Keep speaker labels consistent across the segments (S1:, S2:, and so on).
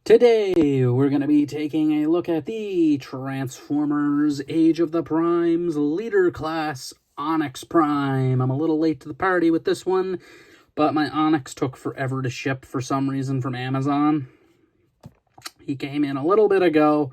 S1: Today, we're going to be taking a look at the Transformers Age of the Primes Leader Class Onyx Prime. I'm a little late to the party with this one, but my Onyx took forever to ship for some reason from Amazon. He came in a little bit ago,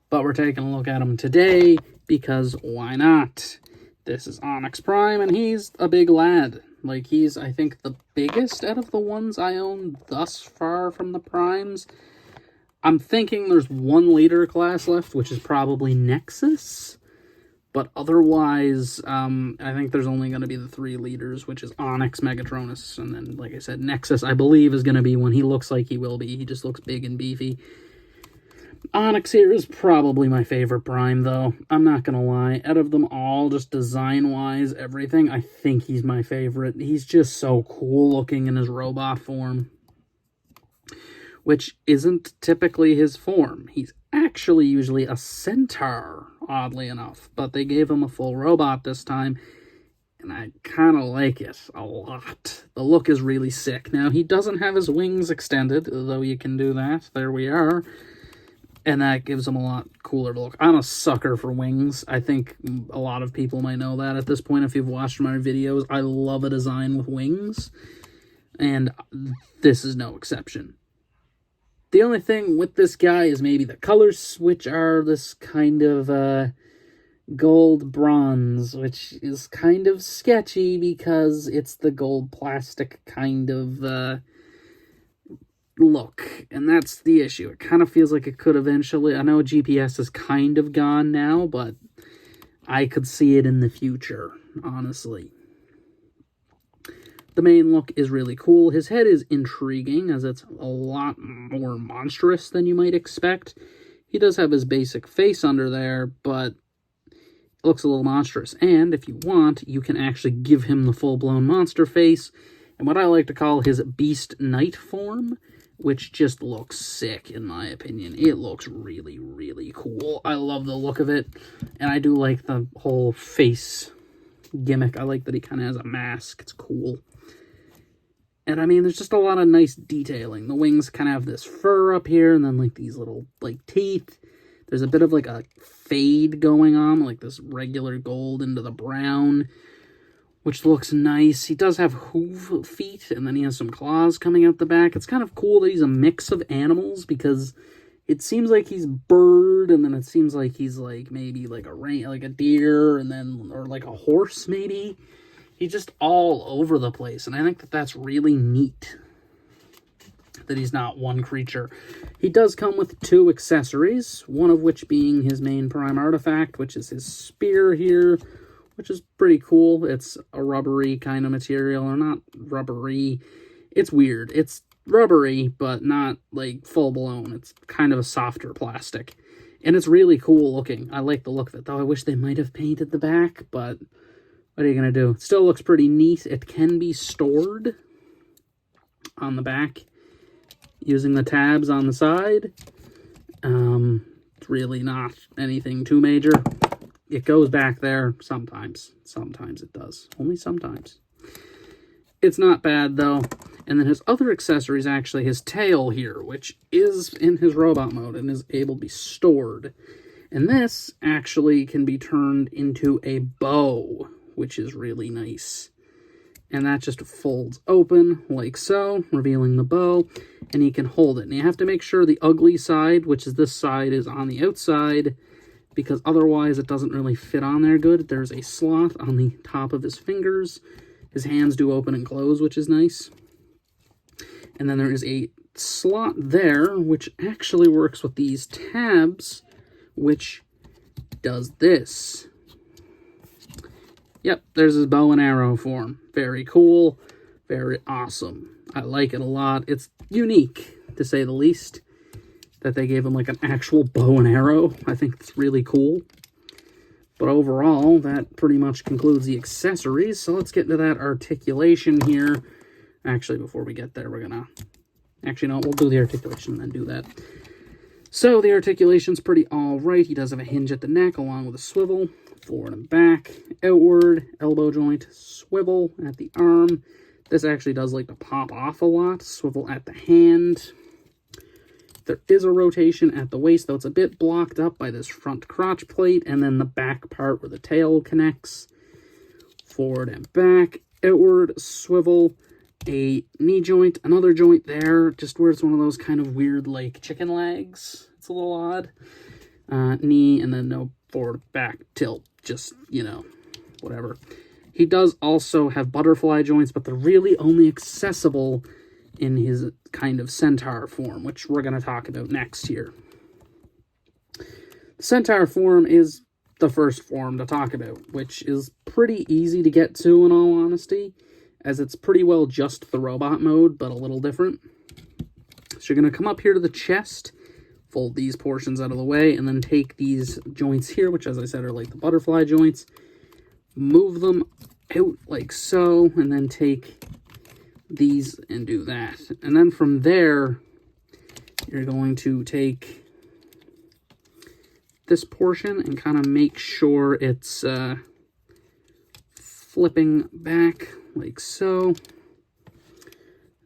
S1: but we're taking a look at him today because why not? This is Onyx Prime, and he's a big lad. Like, he's, I think, the biggest out of the ones I own thus far from the Primes. I'm thinking there's one leader class left, which is probably Nexus. But otherwise, I think there's only going to be the three leaders, which is Onyx, Megatronus, and then, like I said, Nexus, I believe, is going to be when he looks like he will be. He just looks big and beefy. Onyx here is probably my favorite Prime, though. I'm not going to lie. Out of them all, just design-wise, everything, I think he's my favorite. He's just so cool-looking in his robot form, which isn't typically his form. He's actually usually a centaur, oddly enough, but they gave him a full robot this time, and I kind of like it a lot. The look is really sick. Now, he doesn't have his wings extended, though you can do that. There we are. And that gives him a lot cooler look. I'm a sucker for wings. I think a lot of people might know that at this point if you've watched my videos. I love a design with wings, and this is no exception. The only thing with this guy is maybe the colors, which are this kind of gold bronze, which is kind of sketchy because it's the gold plastic kind of look, and that's the issue. It kind of feels like it could eventually, I know GPS is kind of gone now, but I could see it in the future, honestly. The main look is really cool. His head is intriguing, as it's a lot more monstrous than you might expect. He does have his basic face under there, but it looks a little monstrous. And if you want, you can actually give him the full-blown monster face, and what I like to call his Beast Knight form, which just looks sick, in my opinion. It looks really, really cool. I love the look of it, and I do like the whole face gimmick. I like that he kind of has a mask. It's cool. And, I mean, there's just a lot of nice detailing. The wings kind of have this fur up here, and then, like, these little, like, teeth. There's a bit of, like, a fade going on, like this regular gold into the brown, which looks nice. He does have hoof feet, and then he has some claws coming out the back. It's kind of cool that he's a mix of animals, because it seems like he's bird, and then it seems like he's, like, maybe, like, a deer, and then, or, like, a horse, maybe. He's just all over the place, and I think that that's really neat, that he's not one creature. He does come with two accessories, one of which being his main Prime artifact, which is his spear here, which is pretty cool. It's a rubbery kind of material, or not rubbery. It's weird. It's rubbery, but not, like, full-blown. It's kind of a softer plastic, and it's really cool looking. I like the look of it, though I wish they might have painted the back, but what are you going to do? It still looks pretty neat. It can be stored on the back using the tabs on the side. It's really not anything too major. It goes back there sometimes. Sometimes it does. Only sometimes. It's not bad, though. And then his other accessory is actually his tail here, which is in his robot mode and is able to be stored. And this actually can be turned into a bow, which is really nice. And that just folds open like so, revealing the bow, and you can hold it. And you have to make sure the ugly side, which is this side, is on the outside, because otherwise it doesn't really fit on there good. There's a slot on the top of his fingers. His hands do open and close, which is nice. And then there is a slot there, which actually works with these tabs, which does this. Yep, there's his bow and arrow form. Very cool, very awesome. I like it a lot. It's unique, to say the least, that they gave him like an actual bow and arrow. I think it's really cool. But overall, that pretty much concludes the accessories. So let's get into that articulation here. Actually, before we get there, we're gonna... Actually, no, we'll do the articulation and then do that. So the articulation's pretty alright. He does have a hinge at the neck along with a swivel. Forward and back, outward, elbow joint, swivel at the arm. This actually does like to pop off a lot. Swivel at the hand. There is a rotation at the waist, though it's a bit blocked up by this front crotch plate, and then the back part where the tail connects. Forward and back, outward, swivel, a knee joint, another joint there, just where it's one of those kind of weird, like, chicken legs. It's a little odd. Knee, and then no forward, back, tilt, just, you know, whatever. He does also have butterfly joints, but they're really only accessible in his kind of centaur form, which we're going to talk about next here. The centaur form is the first form to talk about, which is pretty easy to get to, in all honesty, as it's pretty well just the robot mode, but a little different. So you're going to come up here to the chest, fold these portions out of the way, and then take these joints here, which, as I said, are like the butterfly joints, move them out like so, and then take these and do that. And then from there, you're going to take this portion and kind of make sure it's flipping back like so.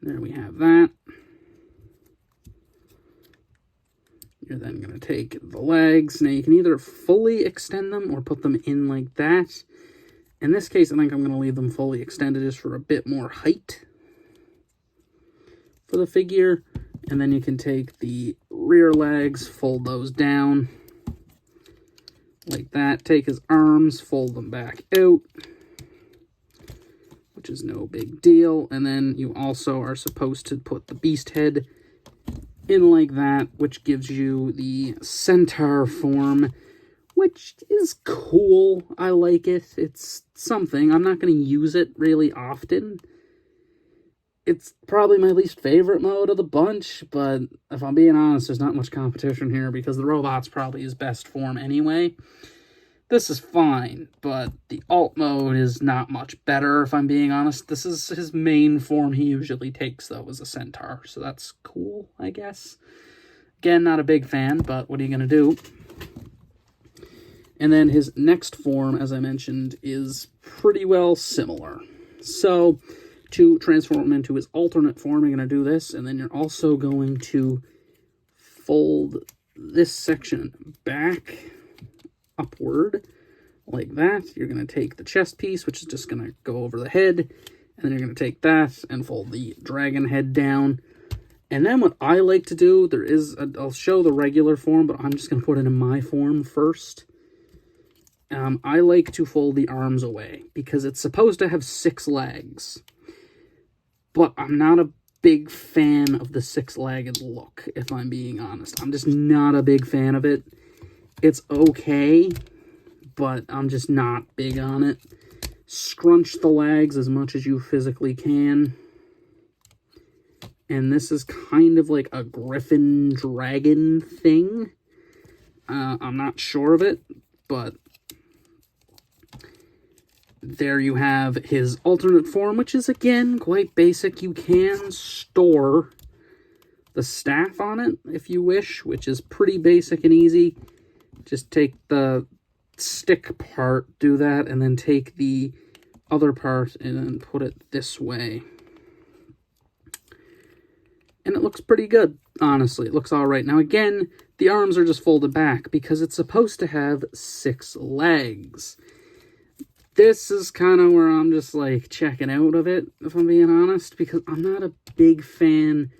S1: There we have that. You're then going to take the legs. Now you can either fully extend them or put them in like that. In this case, I think I'm going to leave them fully extended just for a bit more height for the figure. And then you can take the rear legs, fold those down like that. Take his arms, fold them back out, which is no big deal. And then you also are supposed to put the beast head in like that, which gives you the centaur form, which is cool. I like it. It's something. I'm not going to use it really often. It's probably my least favorite mode of the bunch, but if I'm being honest, there's not much competition here because the robot's probably his best form anyway. This is fine, but the alt mode is not much better, if I'm being honest. This is his main form he usually takes, though, as a centaur, so that's cool, I guess. Again, not a big fan, but what are you going to do? And then his next form, as I mentioned, is pretty well similar. So to transform him into his alternate form, you're going to do this, and then you're also going to fold this section back upward like that. You're going to take the chest piece, which is just going to go over the head, and then you're going to take that and fold the dragon head down. And then what I like to do, I'll show the regular form, but I'm just going to put it in my form first. I like to fold the arms away because it's supposed to have 6 legs. But I'm not a big fan of the 6-legged look, if I'm being honest. I'm just not a big fan of it. It's okay, but I'm just not big on it. Scrunch the legs as much as you physically can. And this is kind of like a griffin dragon thing. I'm not sure of it, but there you have his alternate form, which is, again, quite basic. You can store the staff on it if you wish, which is pretty basic and easy. Just take the stick part, do that, and then take the other part and then put it this way. And it looks pretty good, honestly. It looks all right. Now, again, the arms are just folded back because it's supposed to have 6 legs. This is kind of where I'm just, like, checking out of it, if I'm being honest, because I'm not a big fan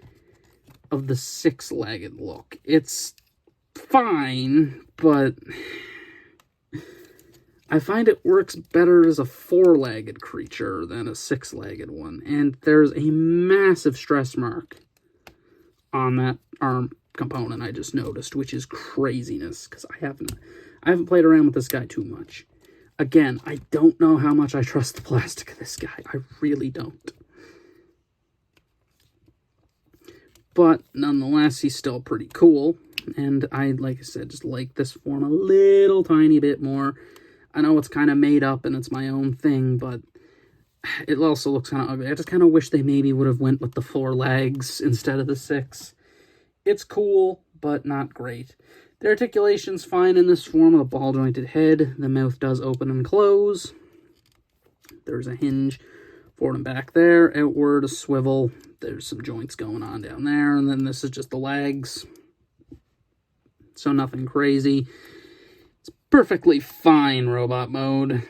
S1: of the 6-legged look. It's fine, but I find it works better as a 4-legged creature than a 6-legged one. And there's a massive stress mark on that arm component I just noticed, which is craziness, because I haven't played around with this guy too much. Again, I don't know how much I trust the plastic of this guy. I really don't. But nonetheless, he's still pretty cool. And I, like I said, just like this form a little tiny bit more. I know it's kind of made up and it's my own thing, but it also looks kind of ugly. I just kind of wish they maybe would have went with the 4 legs instead of the 6. It's cool, but not great. The articulation's fine in this form of a ball-jointed head. The mouth does open and close. There's a hinge forward and back there. Outward, a swivel. There's some joints going on down there. And then this is just the legs. so nothing crazy. It's perfectly fine robot mode.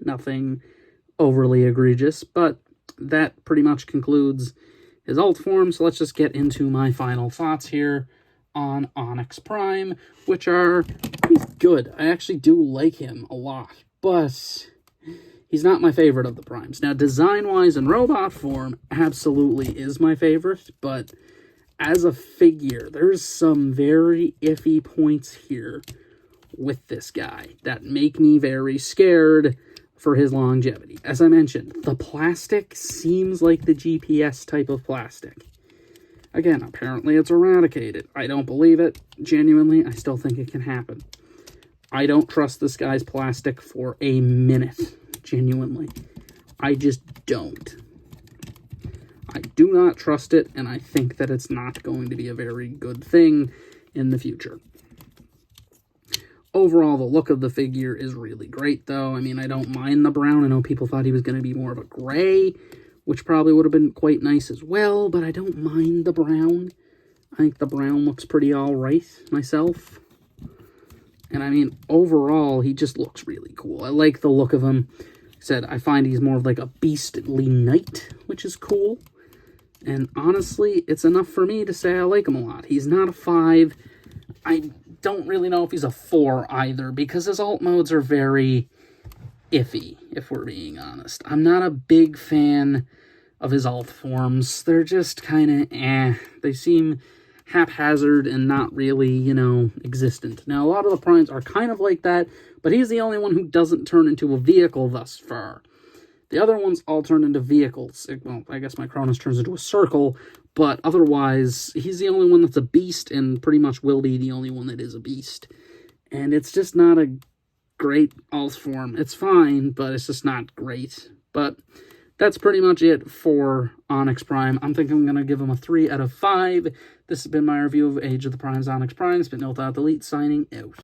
S1: Nothing overly egregious, but that pretty much concludes his alt form, so let's just get into my final thoughts here on Onyx Prime, which are, he's good. I actually do like him a lot, but he's not my favorite of the Primes. Now, design-wise and robot form, absolutely is my favorite, but as a figure, there's some very iffy points here with this guy that make me very scared for his longevity. As I mentioned, the plastic seems like the GPS type of plastic. Again, apparently it's eradicated. I don't believe it. Genuinely, I still think it can happen. I don't trust this guy's plastic for a minute. Genuinely. I just don't. I do not trust it, and I think that it's not going to be a very good thing in the future. Overall, the look of the figure is really great, though. I mean, I don't mind the brown. I know people thought he was going to be more of a gray, which probably would have been quite nice as well, but I don't mind the brown. I think the brown looks pretty all right myself. And I mean, overall, he just looks really cool. I like the look of him. Like I said, I find he's more of like a beastly knight, which is cool. And honestly, it's enough for me to say I like him a lot. He's not a 5. I don't really know if he's a 4 either, because his alt modes are very iffy, if we're being honest. I'm not a big fan of his alt forms. They're just kind of They seem haphazard and not really, you know, existent. Now, a lot of the Primes are kind of like that, but he's the only one who doesn't turn into a vehicle thus far. The other ones all turn into vehicles. Well, I guess my Cronus turns into a circle, but otherwise, he's the only one that's a beast, and pretty much will be the only one that is a beast. And it's just not a great alt form. It's fine, but it's just not great. But that's pretty much it for Onyx Prime. I'm thinking I'm going to give him a 3 out of 5. This has been my review of Age of the Primes Onyx Prime. It's been No Thought Delete, signing out.